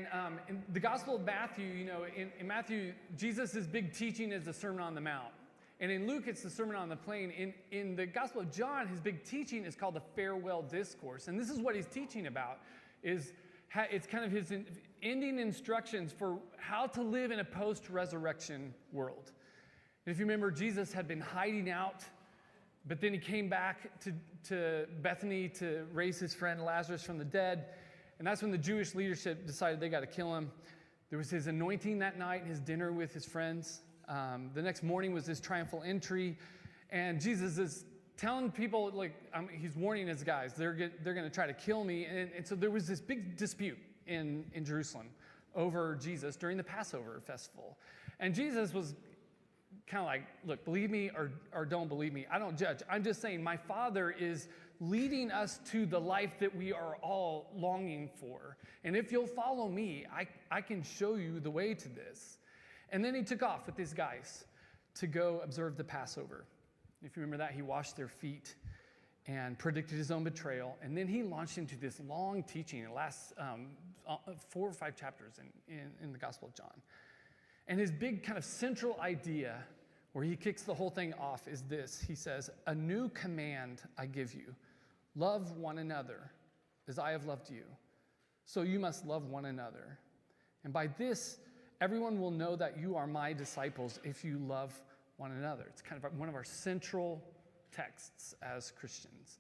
And in the Gospel of Matthew, in Matthew, Jesus' big teaching is the Sermon on the Mount. And in Luke, it's the Sermon on the Plain. In the Gospel of John, his big teaching is called the Farewell Discourse. And this is what he's teaching about, it's kind of his ending instructions for how to live in a post-resurrection world. And if you remember, Jesus had been hiding out, but then he came back to Bethany to raise his friend Lazarus from the dead. And that's when the Jewish leadership decided they got to kill him. There was his anointing that night, his dinner with his friends. The next morning was his triumphal entry. And Jesus is telling people, he's warning his guys, they're going to try to kill me. And so there was this big dispute in Jerusalem over Jesus during the Passover festival. And Jesus was kind of like, look, believe me or don't believe me. I don't judge. I'm just saying my Father is leading us to the life that we are all longing for. And if you'll follow me, I can show you the way to this. And then he took off with his guys to go observe the Passover. If you remember that, he washed their feet and predicted his own betrayal. And then he launched into this long teaching. It lasts 4 or 5 chapters in the Gospel of John. And his big kind of central idea where he kicks the whole thing off is this. He says, "A new command I give you. Love one another as I have loved you. So you must love one another. And by this, everyone will know that you are my disciples if you love one another." It's kind of one of our central texts as Christians.